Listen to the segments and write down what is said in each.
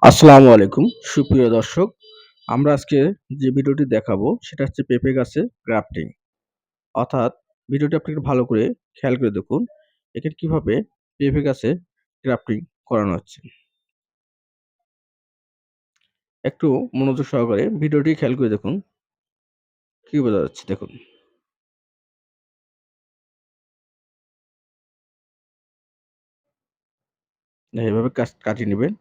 আসসালামু আলাইকুম সুপ্রিয় দর্শক। আমরা আজকে যে ভিডিওটি দেখাবো সেটা হচ্ছে পেঁপে গাছে গ্রাফটিং। অর্থাৎ ভিডিওটি আপনি একটু ভালো করে খেয়াল করে দেখুন। এখানে কিভাবে পেঁপে গাছে গ্রাফটিং করানো হচ্ছে। একটু মনোযোগ সহকারে ভিডিওটি খেয়াল করে দেখুন। কি বোঝা যাচ্ছে দেখুন। এভাবে কাটিয়ে নেবেন।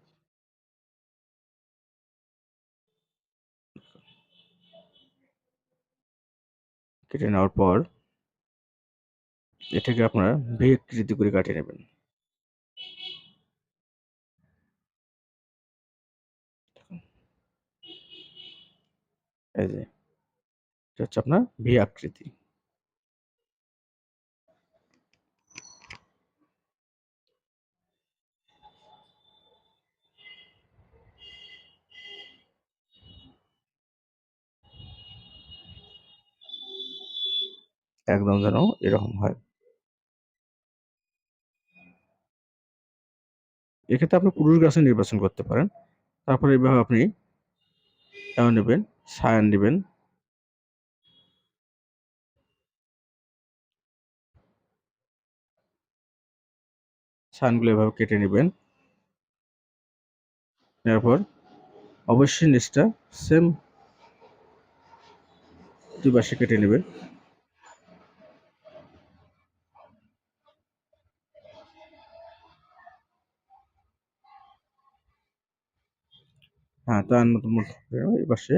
কেটে নেওয়ার পর এটাকে আপনারা ভি আকৃতি করে কাটিয়ে নেবেন। এই যে এটা হচ্ছে আপনার ভি আকৃতি। একদম যেন এরকম হয়। এক্ষেত্রে আপনি পুরুষ গাছে নির্বাচন করতে পারেন। তারপরে এভাবে আপনি নেবেন, সায়ান নিবেন। সায়ানগুলো এভাবে কেটে নিবেন। নেওয়ার পর অবশ্যই নিচটা সেম ২ পাশে কেটে নেবেন। হ্যাঁ, তার মতো এই পাশে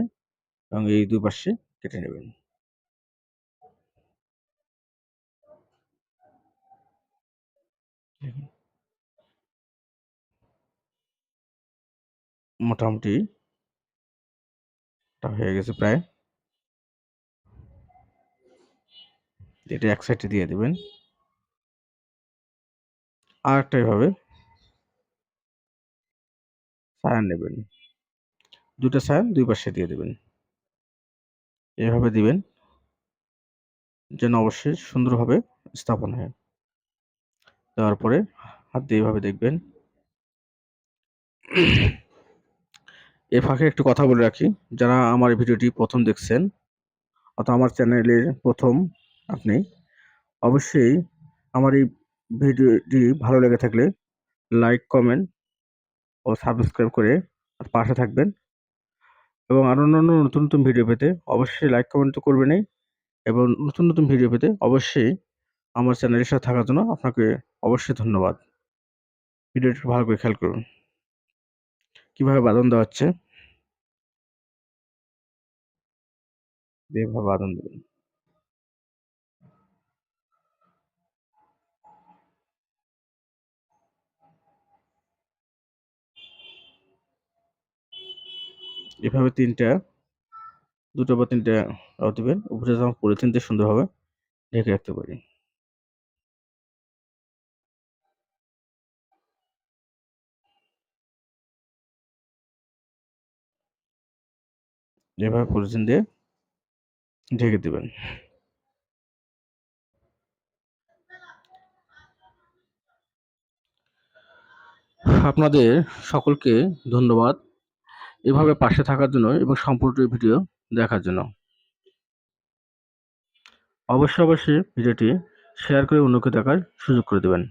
এবং এই ২ পাশে কেটে নেবেন। মোটামুটি এটা হয়ে গেছে প্রায়। এটা এক সাইডে দিয়ে দিবেন। আরেকটা এভাবে ছায়ান নেবেন। ২ টা ছায়ান ২ পাশে দিয়ে দিবেন। এভাবে দিবেন যেন অবশ্যই সুন্দরভাবে স্থাপন হয়। দেওয়ার পরে হাত দিয়ে এভাবে দেখবেন। এর ফাঁকে একটু কথা বলে রাখি, যারা আমার এই ভিডিওটি ১ম দেখছেন অর্থাৎ আমার চ্যানেলের ১ম আপনি, অবশ্যই আমার এই ভিডিওটি ভালো লেগে থাকলে লাইক, কমেন্ট ও সাবস্ক্রাইব করে পাশে থাকবেন এবং আরো অন্যান্য নতুন ভিডিও পেতে অবশ্যই লাইক, কমেন্ট তো করবেনই এবং নতুন ভিডিও পেতে অবশ্যই আমার চ্যানেলের সাথে থাকার জন্য আপনাকে অবশ্যই ধন্যবাদ। ভিডিওটি একটু ভালো করে খেয়াল করুন। কিভাবে বাঁধন দেওয়া হচ্ছে, এভাবে বাঁধন দেবেন। এভাবে ২ টা বা ৩ টা দিবেন। উপরে যেন পলিথিন দিয়ে সুন্দরভাবে ঢেকে রাখতে পারি। এভাবে পলিথিন দিয়ে ঢেকে দিবেন। আপনাদের সকলকে ধন্যবাদ এভাবে পাশে থাকার জন্য এবং সম্পূর্ণ ভিডিও দেখার জন্য। অবশ্যই ভিডিওটি শেয়ার করে অন্যকে দেখার সুযোগ করে দেবেন।